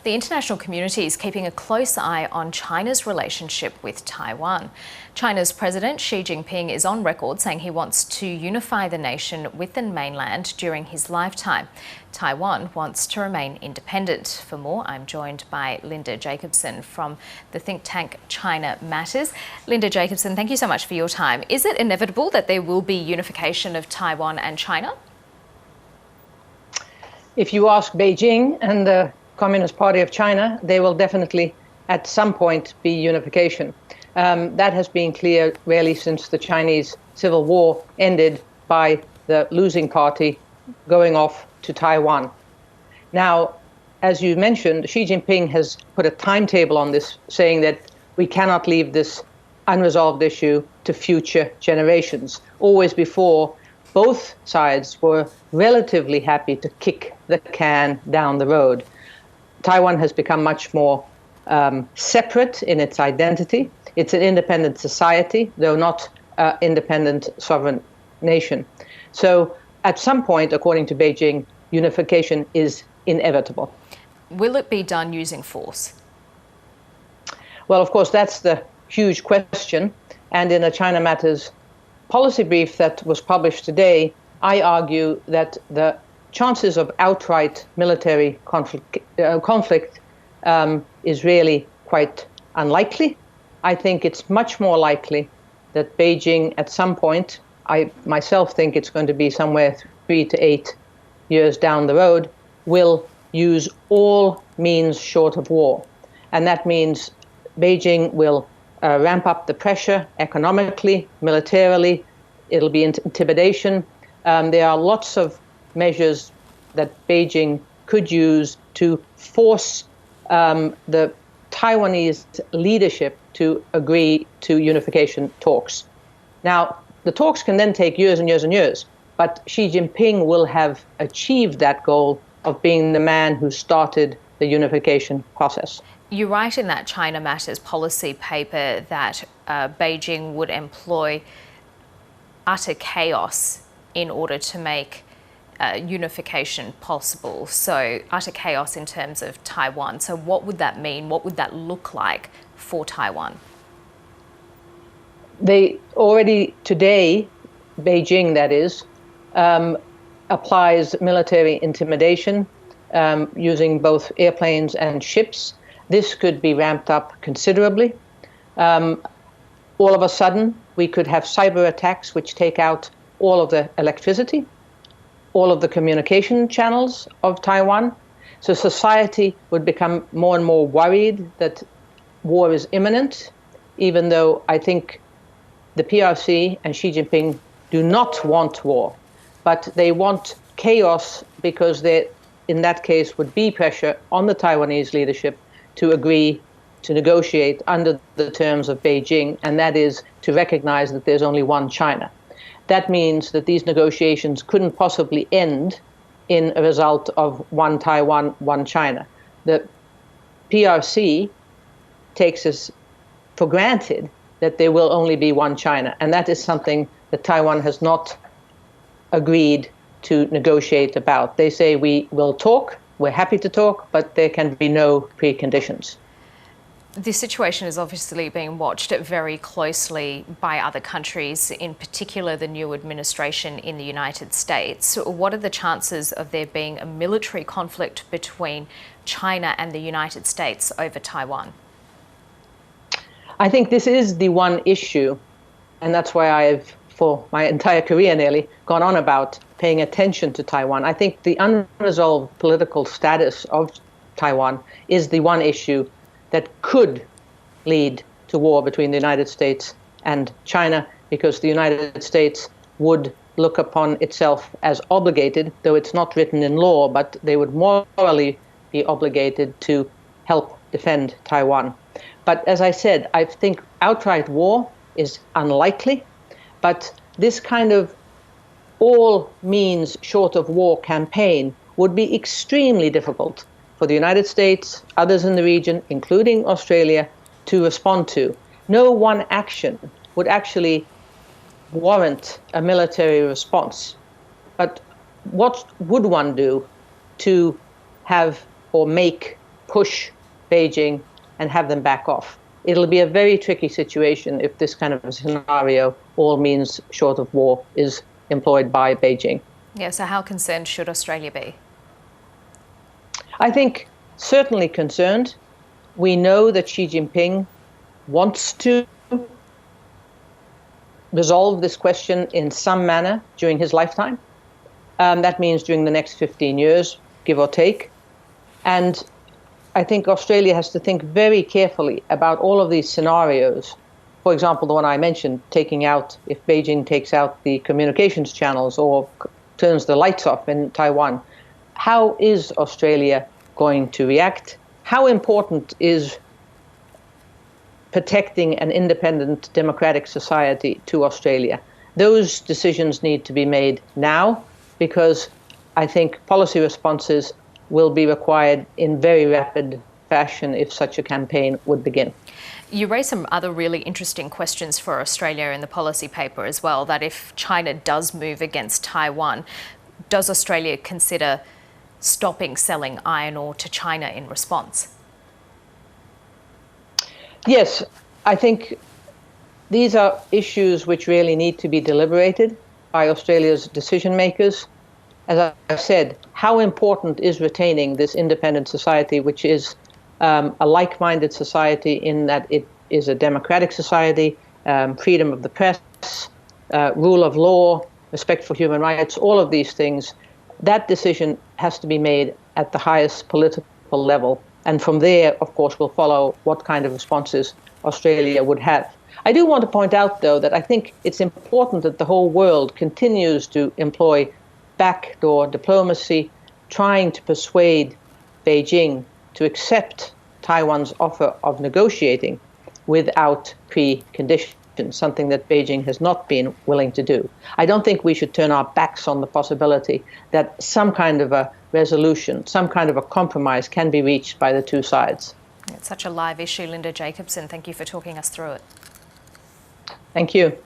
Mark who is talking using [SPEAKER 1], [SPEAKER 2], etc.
[SPEAKER 1] The international community is keeping a close eye on China's relationship with Taiwan. China's President Xi Jinping is on record saying he wants to unify the nation with the mainland during his lifetime. Taiwan wants to remain independent. For more, I'm joined by Linda Jakobson from the think tank China Matters. Linda Jakobson, thank you so much for your time. Is it inevitable that there will be unification of Taiwan and China?
[SPEAKER 2] If you ask Beijing and the Communist Party of China, there will definitely at some point be unification. That has been clear really since the Chinese Civil War ended by the losing party going off to Taiwan. Now, as you mentioned, Xi Jinping has put a timetable on this, saying that we cannot leave this unresolved issue to future generations. Always before, both sides were relatively happy to kick the can down the road. Taiwan has become much more separate in its identity. It's an independent society, though not an independent sovereign nation. So at some point, according to Beijing, unification is inevitable.
[SPEAKER 1] Will it be done using force?
[SPEAKER 2] Well, of course, that's the huge question. And in a China Matters policy brief that was published today, I argue that the chances of outright military conflict is really quite unlikely. I think it's much more likely that Beijing at some point, I myself think it's going to be somewhere 3 to 8 years down the road, will use all means short of war. And that means Beijing will ramp up the pressure economically, militarily. It'll be intimidation. There are lots of measures that Beijing could use to force the Taiwanese leadership to agree to unification talks. Now, the talks can then take years and years and years, but Xi Jinping will have achieved that goal of being the man who started the unification process.
[SPEAKER 1] You write in that China Matters policy paper that Beijing would employ utter chaos in order to make unification possible. So utter chaos in terms of Taiwan. So what would that mean? What would that look like for Taiwan?
[SPEAKER 2] They already today, Beijing that is, applies military intimidation using both airplanes and ships. This could be ramped up considerably. All of a sudden, we could have cyber attacks which take out all of the electricity, all of the communication channels of Taiwan. So society would become more and more worried that war is imminent, even though I think the PRC and Xi Jinping do not want war, but they want chaos because there, in that case, would be pressure on the Taiwanese leadership to agree to negotiate under the terms of Beijing, and that is to recognize that there's only one China. That means that these negotiations couldn't possibly end in a result of one Taiwan, one China. The PRC takes us for granted that there will only be one China, and that is something that Taiwan has not agreed to negotiate about. They say we will talk, we're happy to talk, but there can be no preconditions.
[SPEAKER 1] This situation is obviously being watched very closely by other countries, in particular the new administration in the United States. What are the chances of there being a military conflict between China and the United States over Taiwan?
[SPEAKER 2] I think this is the one issue, and that's why I've, for my entire career nearly, gone on about paying attention to Taiwan. I think the unresolved political status of Taiwan is the one issue that could lead to war between the United States and China, because the United States would look upon itself as obligated, though it's not written in law, but they would morally be obligated to help defend Taiwan. But as I said, I think outright war is unlikely, but this kind of all means short of war campaign would be extremely difficult for the United States, others in the region, including Australia, to respond to. No one action would actually warrant a military response. But what would one do to have or make push Beijing and have them back off. It'll be a very tricky situation if this kind of a scenario, all means short of war, is employed by Beijing.
[SPEAKER 1] Yeah, so how concerned should Australia be?
[SPEAKER 2] I think certainly concerned. We know that Xi Jinping wants to resolve this question in some manner during his lifetime. That means during the next 15 years, give or take. And I think Australia has to think very carefully about all of these scenarios. For example, the one I mentioned, if Beijing takes out the communications channels or turns the lights off in Taiwan, how is Australia going to react? How important is protecting an independent democratic society to Australia? Those decisions need to be made now, because I think policy responses will be required in very rapid fashion if such a campaign would begin.
[SPEAKER 1] You raise some other really interesting questions for Australia in the policy paper as well, that if China does move against Taiwan, does Australia consider stopping selling iron ore to China in response?
[SPEAKER 2] Yes, I think these are issues which really need to be deliberated by Australia's decision makers. As I said, how important is retaining this independent society, which is a like-minded society in that it is a democratic society, freedom of the press, rule of law, respect for human rights, all of these things. That decision has to be made at the highest political level. And from there, of course, will follow what kind of responses Australia would have. I do want to point out, though, that I think it's important that the whole world continues to employ backdoor diplomacy, trying to persuade Beijing to accept Taiwan's offer of negotiating without preconditions, something that Beijing has not been willing to do. I don't think we should turn our backs on the possibility that some kind of a resolution, some kind of a compromise can be reached by the two sides.
[SPEAKER 1] It's such a live issue. Linda Jakobson, thank you for talking us through it.
[SPEAKER 2] Thank you.